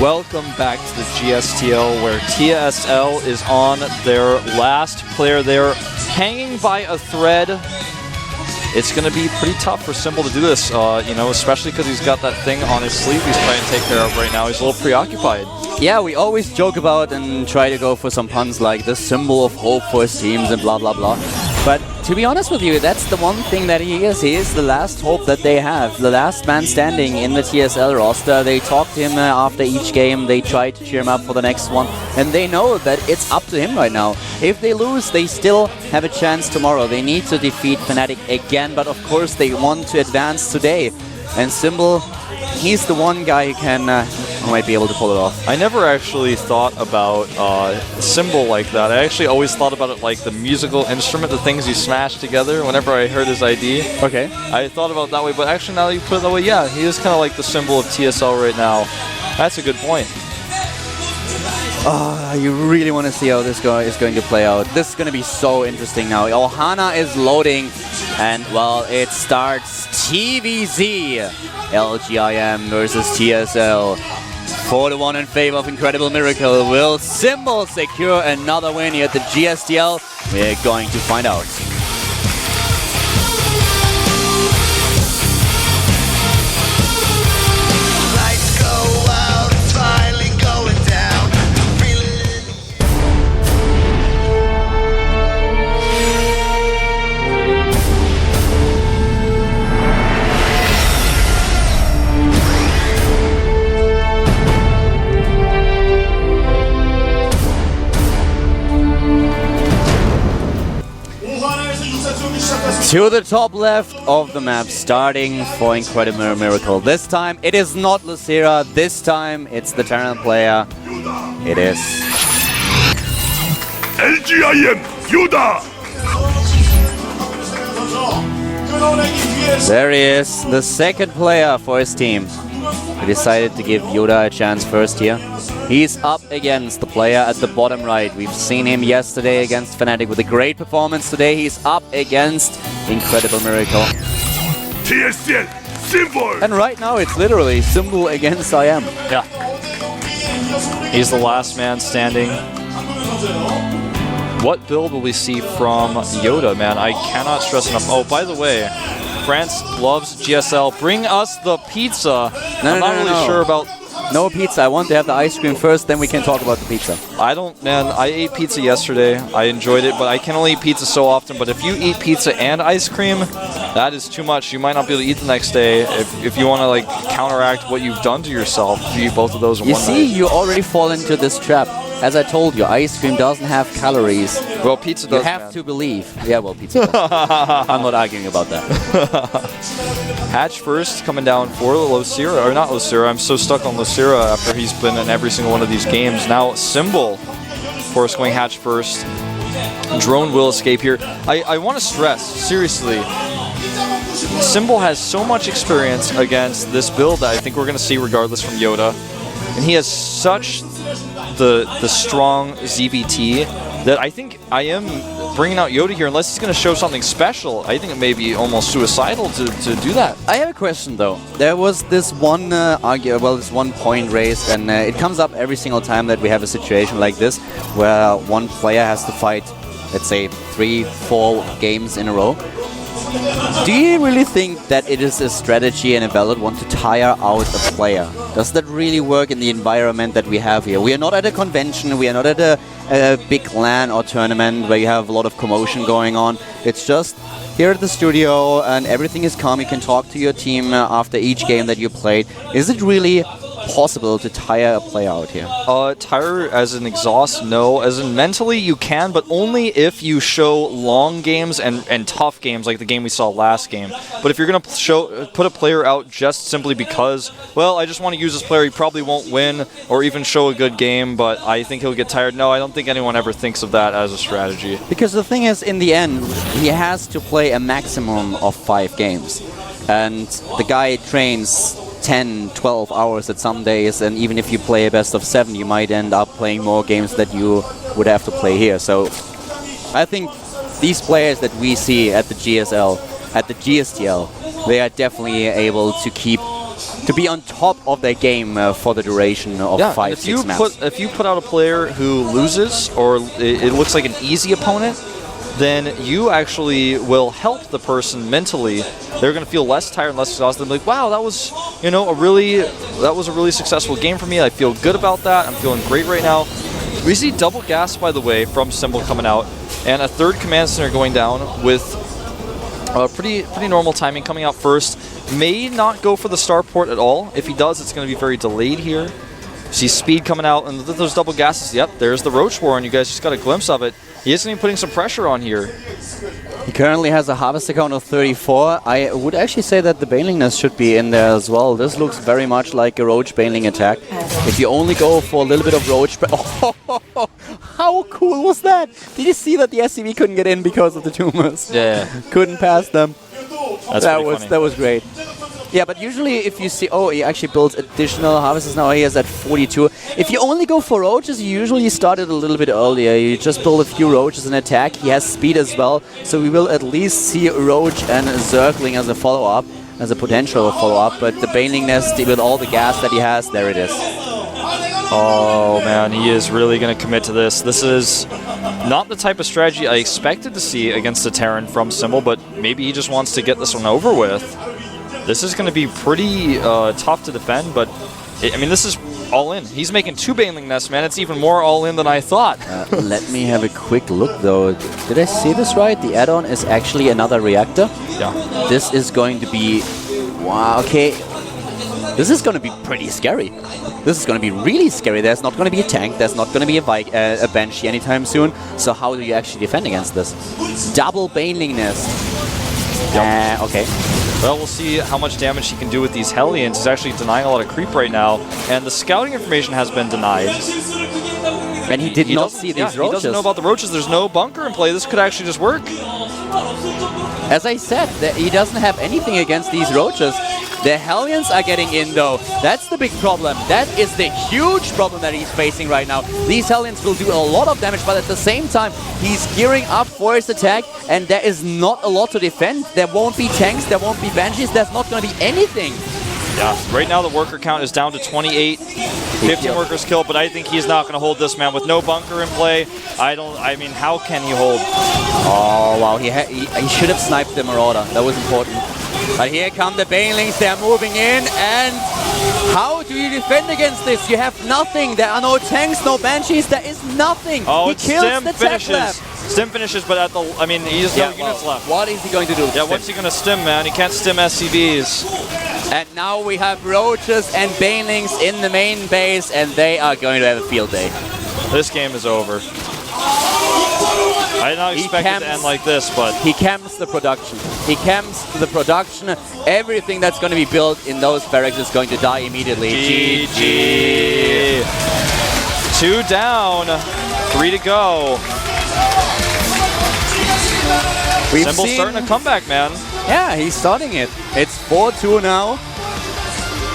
Welcome back to the GSTL, where TSL is on their last player. They're hanging by a thread. It's going to be pretty tough for Symbol to do this, you know, especially because he's got that thing on his sleeve he's trying to take care of right now. He's a little preoccupied. Yeah, we always joke about and try to go for some puns like the symbol of hope for his teams and blah, blah, blah. But to be honest with you, that's the one thing that he is. He is the last hope that they have, the last man standing in the TSL roster. They talk to him after each game. They try to cheer him up for the next one. And they know that it's up to him right now. If they lose, they still have a chance tomorrow. They need to defeat Fnatic again, but of course they want to advance today. And Symbol, he's the one guy who might be able to pull it off. I never actually thought about Symbol like that. I actually always thought about it like the musical instrument, the things you smash together whenever I heard his ID. Okay. I thought about it that way, but actually now that you put it that way, yeah, he is kind of like the symbol of TSL right now. That's a good point. You really want to see how this guy is going to play out. This is going to be so interesting now. Ohana is loading, and well, it starts TVZ. LGIM versus TSL. 4-1 in favor of Incredible Miracle. Will Symbol secure another win here at the GSTL? We're going to find out. To the top left of the map, starting for Incredible Miracle. This time it is not Lucera, this time it's the Terran player. It is LGIM Yuda! There he is, the second player for his team. He decided to give Yoda a chance first here. He's up against the player at the bottom right. We've seen him yesterday against Fnatic with a great performance. Today he's up against Incredible Miracle. TSL Symbol! And right now it's literally Symbol against IM. Yeah. He's the last man standing. What build will we see from Yoda, man? I cannot stress enough. Oh, by the way, France loves GSL. Bring us the pizza. I'm not really sure about... No pizza. I want to have the ice cream first, then we can talk about the pizza. I ate pizza yesterday. I enjoyed it, but I can only eat pizza so often. But if you eat pizza and ice cream, that is too much. You might not be able to eat the next day. If you want to like counteract what you've done to yourself, you eat both of those in one night. You see, you already fall into this trap. As I told you, ice cream doesn't have calories. Well, pizza does, You have to believe. Yeah, well, pizza does. I'm not arguing about that. Hatch first, coming down for Lucera, or not Lucera. I'm so stuck on Lucera after he's been in every single one of these games. Now, Symbol, of course, going Hatch first. Drone will escape here. I want to stress, seriously, Symbol has so much experience against this build that I think we're going to see regardless from Yoda. And he has such the strong ZVT that I think I am bringing out Yoda here, unless he's going to show something special. I think it may be almost suicidal to do that. I have a question though. There was this one this one point raised, and it comes up every single time that we have a situation like this, where one player has to fight, let's say, 3-4 games in a row. Do you really think that it is a strategy and a valid one to tire out a player? Does that really work in the environment that we have here? We are not at a convention, we are not at a big LAN or tournament where you have a lot of commotion going on. It's just here at the studio and everything is calm. You can talk to your team after each game that you played. Is it really possible to tire a player out here? Tire as an exhaust, no. As in mentally, you can, but only if you show long games and tough games like the game we saw last game. But if you're going to put a player out just simply because, well, I just want to use this player, he probably won't win or even show a good game, but I think he'll get tired. No, I don't think anyone ever thinks of that as a strategy. Because the thing is, in the end, he has to play a maximum of 5 games. And the guy trains 10, 12 hours at some days, and even if you play a best of 7, you might end up playing more games that you would have to play here. So I think these players that we see at the GSL, at the GSTL, they are definitely able to keep to be on top of their game for the duration of 5-6 maps. If you put out a player who loses, or it looks like an easy opponent, then you actually will help the person mentally. They're going to feel less tired and less exhausted. They're like, wow, that was a really successful game for me. I feel good about that. I'm feeling great right now. We see double gas, by the way, from Symbol coming out, and a third command center going down with pretty normal timing coming out first. May not go for the starport at all. If he does, it's going to be very delayed here. See speed coming out, and those double gases. Yep, there's the Roach War, and you guys just got a glimpse of it. He isn't even putting some pressure on here. He currently has a harvester count of 34. I would actually say that the Banelingness should be in there as well. This looks very much like a Roach Baneling attack. If you only go for a little bit of Roach... Oh, how cool was that? Did you see that the SCV couldn't get in because of the tumors? Yeah. Couldn't pass them. That was great. Yeah, but usually if you see... Oh, he actually builds additional harvesters now. He has at 42. If you only go for roaches, you usually start it a little bit earlier. You just build a few roaches and attack. He has speed as well. So we will at least see Roach and Zergling as a follow-up, as a potential follow-up. But the Baneling Nest, with all the gas that he has, there it is. Oh, man, he is really going to commit to this. This is not the type of strategy I expected to see against the Terran from Symbol, but maybe he just wants to get this one over with. This is going to be pretty tough to defend, but I mean, this is all in. He's making 2 Baneling Nests, man. It's even more all in than I thought. Let me have a quick look, though. Did I see this right? The add-on is actually another reactor. Yeah. This is going to be... Wow, okay. This is going to be pretty scary. This is going to be really scary. There's not going to be a tank. There's not going to be a Banshee anytime soon. So how do you actually defend against this? Double Baneling Nest. Yep. Okay. Well, we'll see how much damage he can do with these Hellions. He's actually denying a lot of creep right now, and the scouting information has been denied. And he did not see these roaches. He doesn't know about the roaches. There's no bunker in play. This could actually just work. As I said, he doesn't have anything against these roaches. The Hellions are getting in, though. That's the big problem. That is the huge problem that he's facing right now. These Hellions will do a lot of damage, but at the same time, he's gearing up for his attack, and there is not a lot to defend. There won't be tanks, there won't be Banshees, there's not going to be anything. Yeah, right now the worker count is down to 28. 15 workers killed, but I think he's not going to hold this, man. With no bunker in play, I mean, how can he hold? Oh, wow. He should have sniped the Marauder. That was important. But here come the Banelings. They're moving in. And how do you defend against this? You have nothing. There are no tanks, no Banshees. There is nothing. Oh, he kills Stim the finishes. Stim finishes, but I mean, he has no units left. What is he going to do? Yeah, what's he going to stim, man? He can't stim SCVs. And now we have Roaches and Banelings in the main base, and they are going to have a field day. This game is over. I did not expect it to end like this, but... He camps the production. He camps the production. Everything that's going to be built in those barracks is going to die immediately. GG. 2 down. 3 to go. Symbol's starting a comeback, man. Yeah, he's starting it. It's 4-2 now.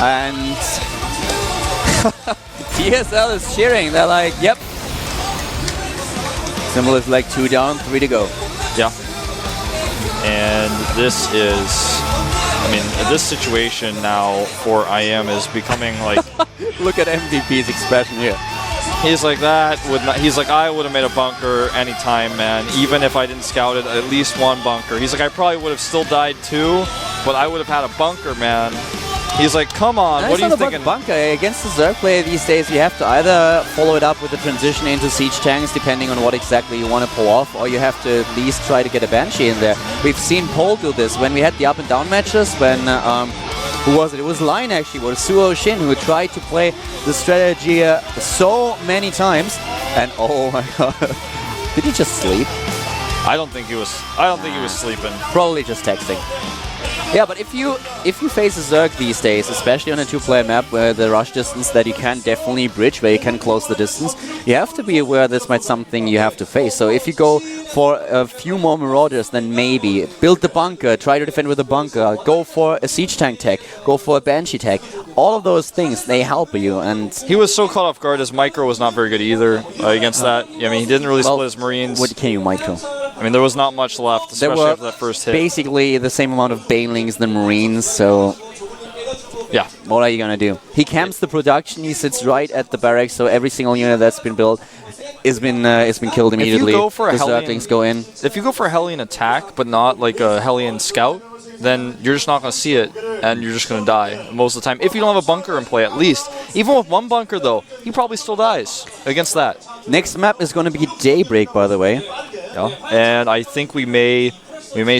And TSL is cheering. They're like, yep. Symbol is like 2 down, 3 to go. Yeah. And this is, I mean, this situation now for IM is becoming like... Look at MVP's expression here. He's like, he's like, I would have made a bunker anytime, man. Even if I didn't scout it, at least 1 bunker. He's like, I probably would have still died too, but I would have had a bunker, man. He's like, come on, what are you thinking? Bunker. Against the Zerg player these days, you have to either follow it up with the transition into siege tanks, depending on what exactly you want to pull off, or you have to at least try to get a Banshee in there. We've seen Paul do this when we had the up and down matches, when who was it? It was Line actually, or Suo Shin, who tried to play the strategy so many times, and oh my god, did he just sleep? I don't think he was sleeping. Probably just texting. Yeah, but if you face a Zerg these days, especially on a 2-player map where the rush distance that you can definitely bridge, where you can close the distance, you have to be aware this might be something you have to face. So if you go for a few more Marauders, then maybe build the bunker, try to defend with a bunker, go for a siege tank tech, go for a Banshee tech. All of those things, they help you. And he was so caught off guard. His micro was not very good either against that. I mean, he didn't really split his Marines. What can you micro? I mean, there was not much left, especially after that first hit. Basically the same amount of Banelings than Marines, so... Yeah. What are you gonna do? He camps the production. He sits right at the barracks, so every single unit that's been built has been killed immediately. If you go for a the Hellion, Zerglings go in. If you go for a Hellion attack, but not like a Hellion scout, then you're just not going to see it, and you're just going to die most of the time. If you don't have a bunker in play, at least. Even with one bunker, though, he probably still dies against that. Next map is going to be Daybreak, by the way. Yeah. And I think we may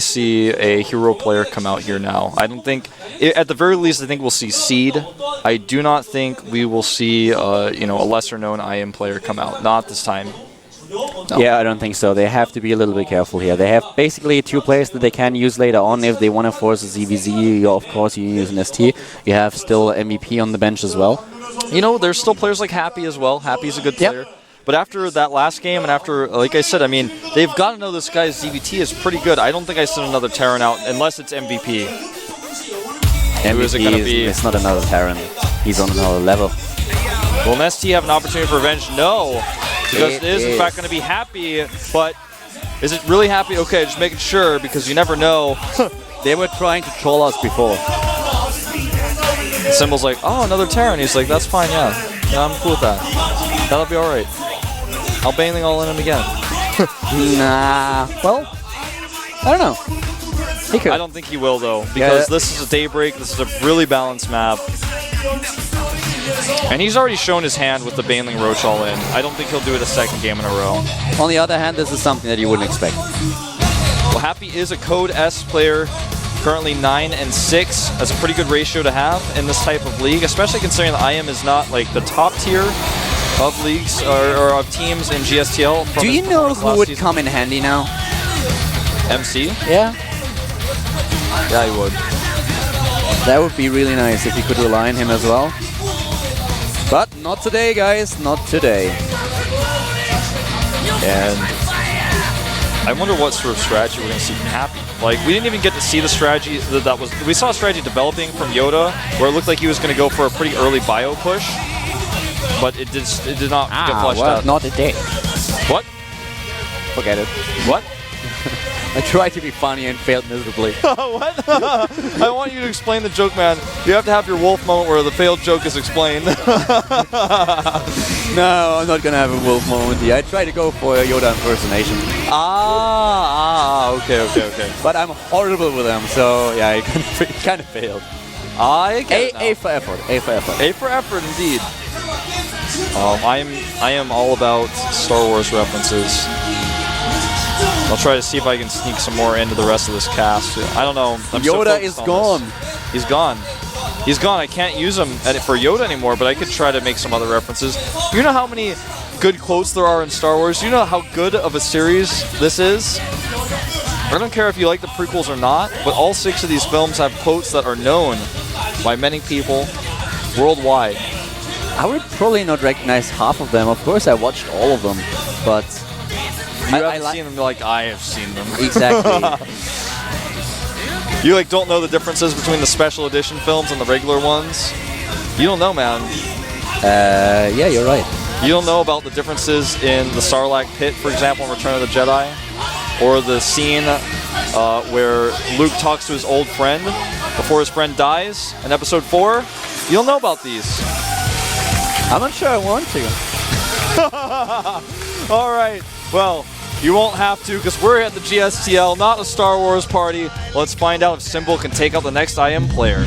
see a hero player come out here now. I don't think, at the very least, I think we'll see Seed. I do not think we will see, a lesser-known IM player come out. Not this time. No. Yeah, I don't think so. They have to be a little bit careful here. They have basically 2 players that they can use later on if they want to force a ZVZ. Of course, you use an ST. You have still MVP on the bench as well. There's still players like Happy as well. Happy's a good player. Yep. But after that last game and after, like I said, I mean, they've got to know this guy's ZVT is pretty good. I don't think I send another Terran out unless it's MVP. Who is it going to be? It's not another Terran. He's on another level. Will an ST have an opportunity for revenge? No. Because it is, in fact, going to be Happy, but is it really Happy? Okay, just making sure, because you never know. They were trying to troll us before. Symbol's like, oh, another Terran. He's like, that's fine, yeah. Yeah, I'm cool with that. That'll be alright. I'll Baneling all in him again. Nah. Well, I don't know. He could. I don't think he will, though, because this is a Daybreak. This is a really balanced map. And he's already shown his hand with the Baneling Roach all in. I don't think he'll do it a second game in a row. On the other hand, this is something that you wouldn't expect. Well, Happy is a Code S player, currently 9 and 6. That's a pretty good ratio to have in this type of league, especially considering that IM is not like the top tier of leagues or of teams in GSTL. Do you know who would come in handy now? MC? Yeah. Yeah, he would. That would be really nice if you could rely on him as well. But not today, guys. Not today. And I wonder what sort of strategy we're going to see from Happy. Like, we didn't even get to see the strategy that was... We saw a strategy developing from Yoda where it looked like he was going to go for a pretty early bio push. But it did not get fleshed out. Not today. What? Forget it. What? I tried to be funny and failed miserably. What? I want you to explain the joke, man. You have to have your wolf moment where the failed joke is explained. No, I'm not gonna have a wolf moment here. I tried to go for a Yoda impersonation. Okay. But I'm horrible with them, so yeah, it kind of failed. I get it now. A for effort. A for effort. A for effort, indeed. I am all about Star Wars references. I'll try to see if I can sneak some more into the rest of this cast. I don't know. Yoda is gone. He's gone. He's gone. I can't use him for Yoda anymore, but I could try to make some other references. You know how many good quotes there are in Star Wars? You know how good of a series this is? I don't care if you like the prequels or not, but all 6 of these films have quotes that are known by many people worldwide. I would probably not recognize half of them. Of course, I watched all of them, but... You haven't seen them like I have seen them. Exactly. You like don't know the differences between the special edition films and the regular ones? You don't know, man. Yeah, you're right. You don't know about the differences in the Sarlacc pit, for example, in Return of the Jedi? Or the scene where Luke talks to his old friend before his friend dies in Episode 4? You don't know about these. I'm not sure I want to. All right. Well, you won't have to because we're at the GSTL, not a Star Wars party. Let's find out if Symbol can take out the next IM player.